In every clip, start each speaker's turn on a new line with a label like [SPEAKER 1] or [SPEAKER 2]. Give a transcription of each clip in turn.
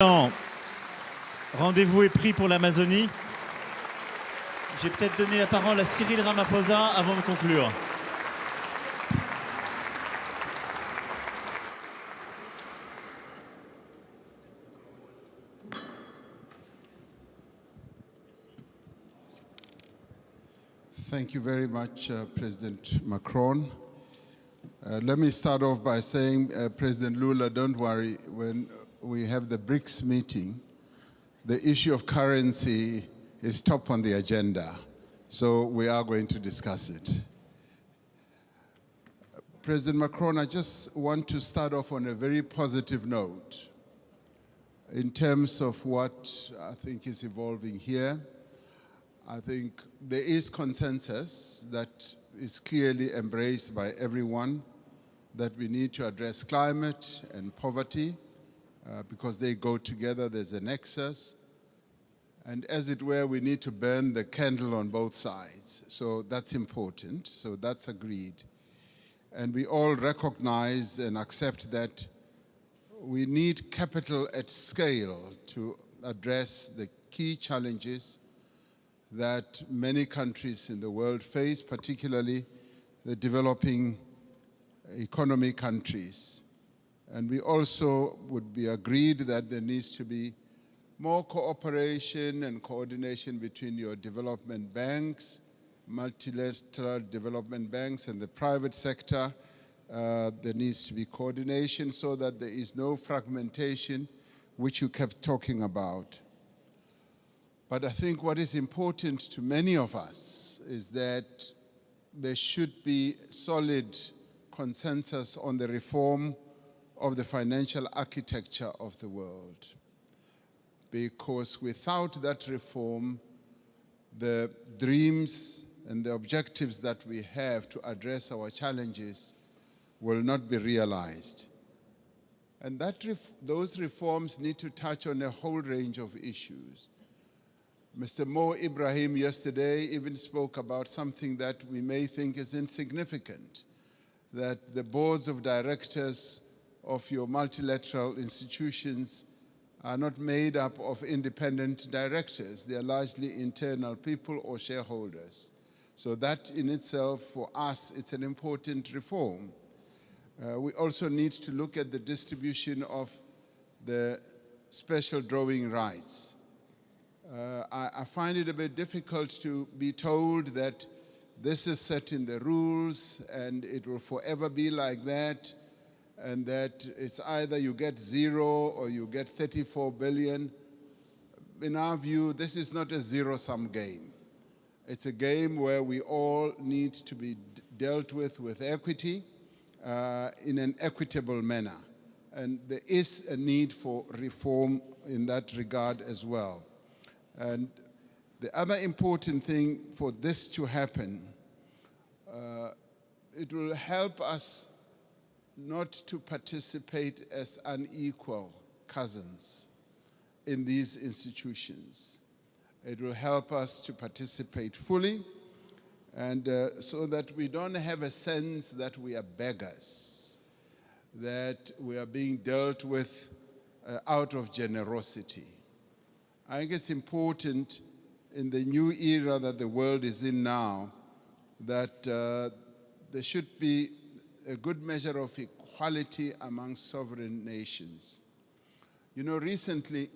[SPEAKER 1] Non. Rendez-vous est pris pour l'Amazonie. J'ai peut-être donné la parole à Cyril Ramaphosa avant de conclure.
[SPEAKER 2] Thank you very much, President Macron. Let me start off by saying, President Lula, don't worry, when we have the BRICS meeting, the issue of currency is top on the agenda, so we are going to discuss it. President Macron, I just want to start off on a very positive note in terms of what I think is evolving here. I think there is consensus that is clearly embraced by everyone that we need to address climate and poverty because they go together, there's a nexus. And as it were, we need to burn the candle on both sides. So that's important, so that's agreed. And we all recognize and accept that we need capital at scale to address the key challenges that many countries in the world face, particularly the developing economy countries. And we also would be agreed that there needs to be more cooperation and coordination between your development banks, multilateral development banks, and the private sector. There needs to be coordination so that there is no fragmentation, which you kept talking about. But I think what is important to many of us is that there should be solid consensus on the reform of the financial architecture of the world. Because without that reform, the dreams and the objectives that we have to address our challenges will not be realized. And those reforms need to touch on a whole range of issues. Mr. Mo Ibrahim yesterday even spoke about something that we may think is insignificant, that the boards of directors of your multilateral institutions are not made up of independent directors. They are largely internal people or shareholders. So that in itself, for us, it's an important reform. We also need to look at the distribution of the special drawing rights. I find it a bit difficult to be told that this is set in the rules and it will forever be like that, and that it's either you get 0 or you get 34 billion. In our view, this is not a zero-sum game. It's a game where we all need to be dealt with equity in an equitable manner. And there is a need for reform in that regard as well. And the other important thing for this to happen, it will help us not to participate as unequal cousins in these institutions. It will help us to participate fully, and so that we don't have a sense that we are beggars, that we are being dealt with out of generosity. I think it's important in the new era that the world is in now that there should be a good measure of equality among sovereign nations. You know, recently,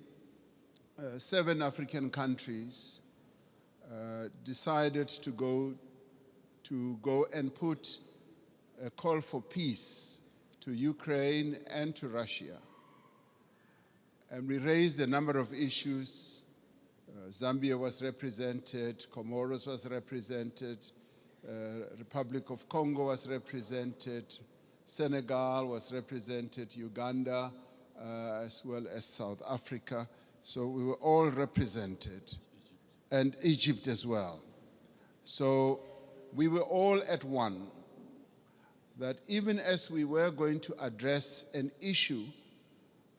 [SPEAKER 2] 7 African countries decided to go and put a call for peace to Ukraine and to Russia. And we raised a number of issues. Zambia was represented, Comoros was represented, Republic of Congo was represented, Senegal was represented, Uganda, as well as South Africa. So we were all represented, and Egypt as well. So we were all at one, that even as we were going to address an issue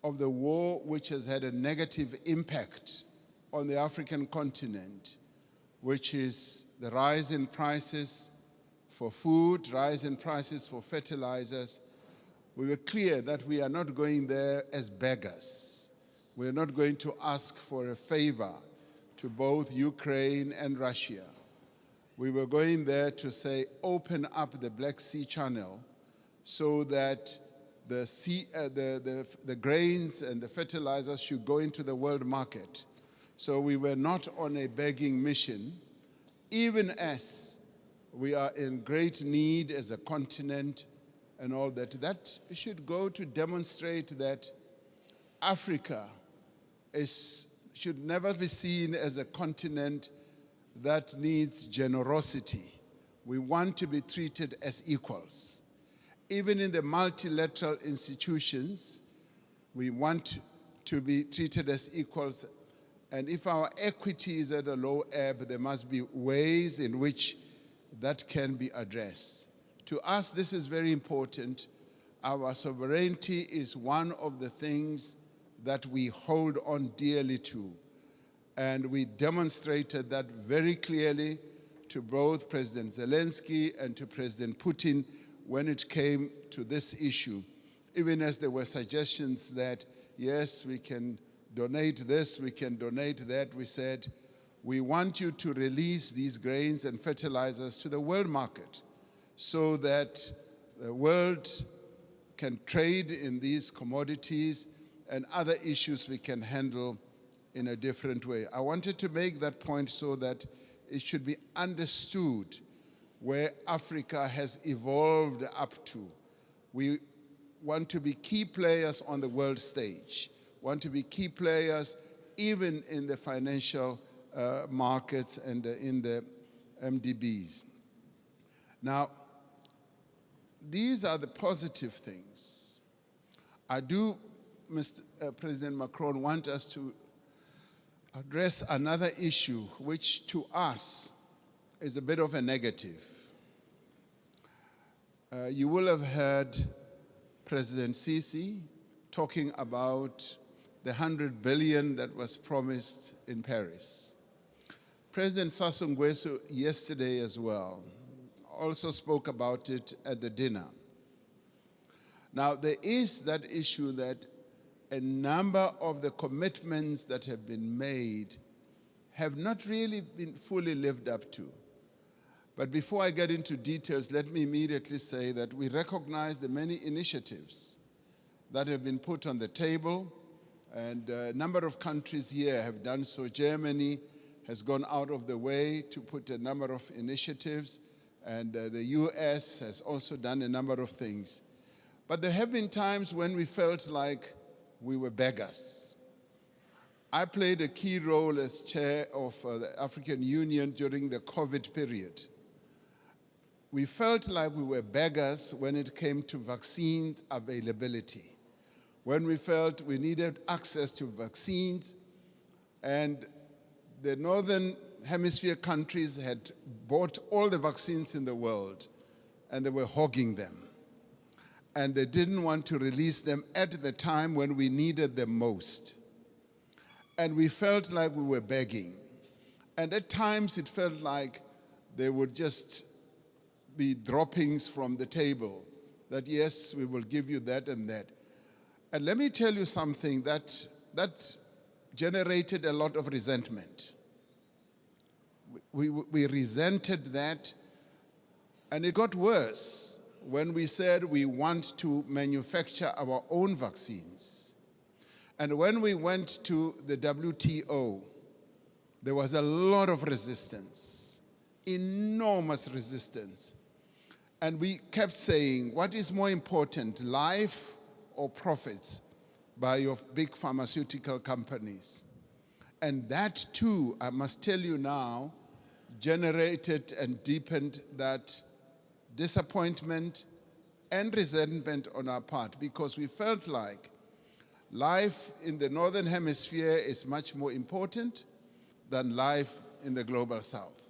[SPEAKER 2] of the war which has had a negative impact on the African continent, which is the rise in prices for food, rise in prices for fertilizers, we were clear that we are not going there as beggars. We're not going to ask for a favor to both Ukraine and Russia. We were going there to say, open up the Black Sea Channel so that the grains and the fertilizers should go into the world market. So we were not on a begging mission, even as we are in great need as a continent and all that. That should go to demonstrate that Africa should never be seen as a continent that needs generosity. We want to be treated as equals. Even in the multilateral institutions, we want to be treated as equals. And if our equity is at a low ebb, there must be ways in which that can be addressed. To us, this is very important. Our sovereignty is one of the things that we hold on dearly to. And we demonstrated that very clearly to both President Zelensky and to President Putin when it came to this issue. Even as there were suggestions that, yes, we can donate this, we can donate that, we said, we want you to release these grains and fertilizers to the world market so that the world can trade in these commodities and other issues we can handle in a different way. I wanted to make that point so that it should be understood where Africa has evolved up to. We want to be key players on the world stage, want to be key players even in the financial markets and in the MDBs. Now, these are the positive things. I do, Mr. President Macron, want us to address another issue which to us is a bit of a negative. You will have heard President Sisi talking about the 100 billion that was promised in Paris. President Sassou Nguesso yesterday as well also spoke about it at the dinner. Now, there is that issue that a number of the commitments that have been made have not really been fully lived up to. But before I get into details, let me immediately say that we recognize the many initiatives that have been put on the table, and a number of countries here have done so. Germany has gone out of the way to put a number of initiatives, and the US has also done a number of things. But there have been times when we felt like we were beggars. I played a key role as chair of the African Union during the COVID period. We felt like we were beggars when it came to vaccine availability, when we felt we needed access to vaccines, and the Northern Hemisphere countries had bought all the vaccines in the world, and they were hogging them. And they didn't want to release them at the time when we needed them most. And we felt like we were begging. And at times it felt like they would just be droppings from the table, that yes, we will give you that and that. And let me tell you something that generated a lot of resentment. We resented that, and it got worse when we said we want to manufacture our own vaccines. And when we went to the WTO, there was a lot of resistance, enormous resistance. And we kept saying, what is more important, life or profits by your big pharmaceutical companies? And that too, I must tell you now, generated and deepened that disappointment and resentment on our part, because we felt like life in the Northern Hemisphere is much more important than life in the global South.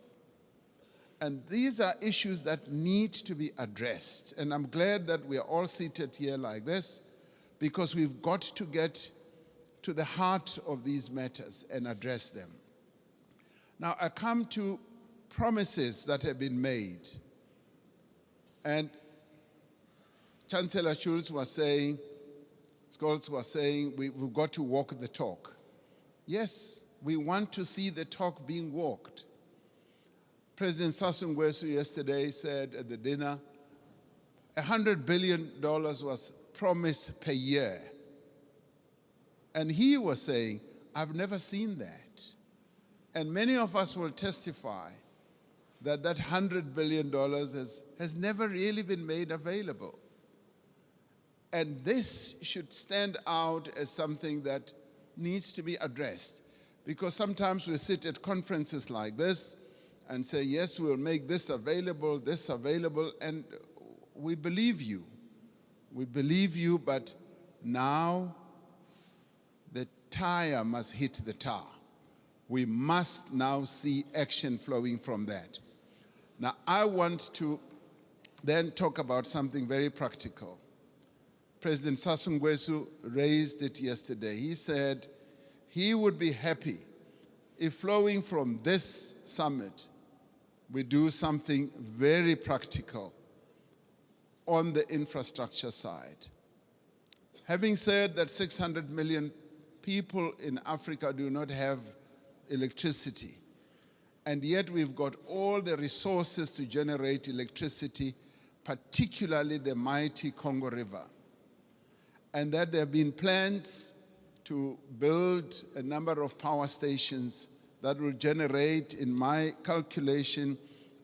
[SPEAKER 2] And these are issues that need to be addressed. And I'm glad that we are all seated here like this, because we've got to get to the heart of these matters and address them. Now, I come to promises that have been made. And Chancellor Schulz was saying, Scholz was saying we've got to walk the talk. Yes, we want to see the talk being walked. President Sassou Nguesso yesterday said at the dinner, $100 billion was promised per year. And he was saying, I've never seen that. And many of us will testify that that $100 billion has never really been made available. And this should stand out as something that needs to be addressed. Because sometimes we sit at conferences like this and say, yes, we'll make this available, and we believe you. We believe you, but now the tire must hit the tar. We must now see action flowing from that. Now, I want to then talk about something very practical. President Sassou Nguesso raised it yesterday. He said he would be happy if flowing from this summit, we do something very practical on the infrastructure side. Having said that 600 million people in Africa do not have electricity, and yet we've got all the resources to generate electricity, particularly the mighty Congo River. And that there have been plans to build a number of power stations that will generate, in my calculation,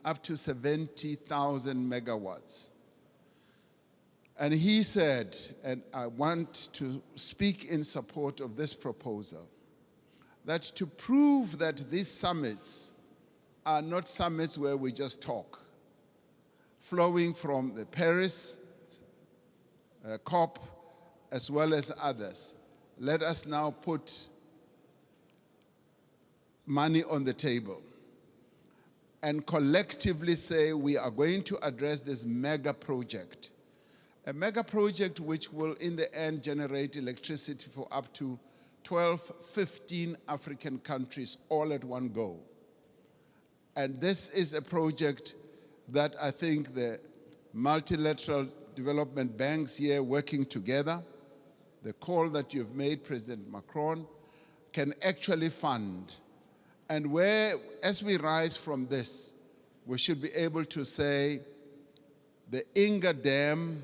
[SPEAKER 2] up to 70,000 megawatts. And he said, and I want to speak in support of this proposal, that to prove that these summits are not summits where we just talk, flowing from the Paris COP as well as others, let us now put money on the table and collectively say we are going to address this mega project. A mega project which will in the end generate electricity for up to 12, 15 African countries all at one go. And this is a project that I think the multilateral development banks here working together, the call that you've made, President Macron, can actually fund. And where, as we rise from this, we should be able to say the Inga Dam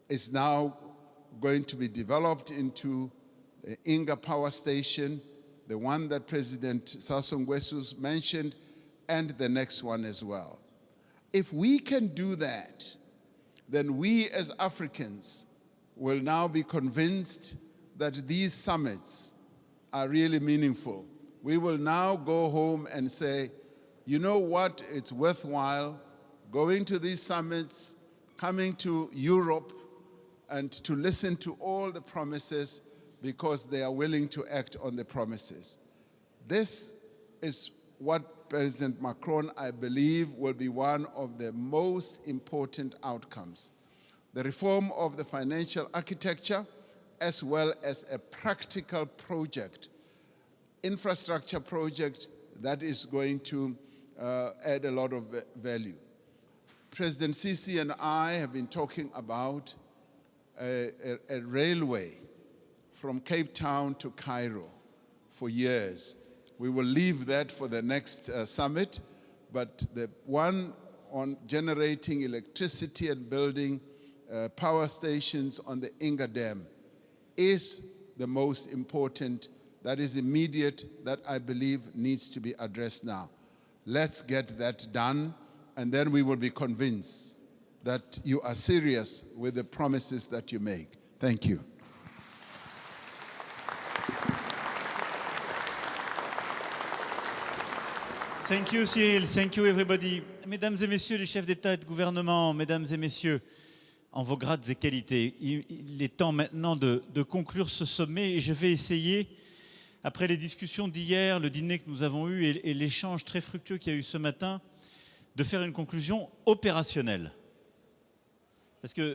[SPEAKER 2] is now going to be developed into the Inga Power Station, the one that President Sassou Nguesso mentioned, and the next one as well. If we can do that, then we as Africans will now be convinced that these summits are really meaningful. We will now go home and say, you know what, it's worthwhile going to these summits, coming to Europe, and to listen to all the promises because they are willing to act on the promises. This is what President Macron, I believe, will be one of the most important outcomes. The reform of the financial architecture, as well as a practical project, infrastructure project that is going to add a lot of value. President Sisi and I have been talking about a railway from Cape Town to Cairo for years. We will leave that for the next summit, but the one on generating electricity and building power stations on the Inga Dam is the most important, that is immediate, that I believe needs to be addressed now. Let's get that done, and then we will be convinced that you are serious with the promises that you make. Thank you.
[SPEAKER 1] Thank you, Cyril. Thank you, everybody. Mesdames et messieurs les chefs d'État et de gouvernement, mesdames et messieurs, en vos grades et qualités, il est temps maintenant de conclure ce sommet et je vais essayer, après les discussions d'hier, le dîner que nous avons eu et l'échange très fructueux qu'il y a eu ce matin, de faire une conclusion opérationnelle. Parce que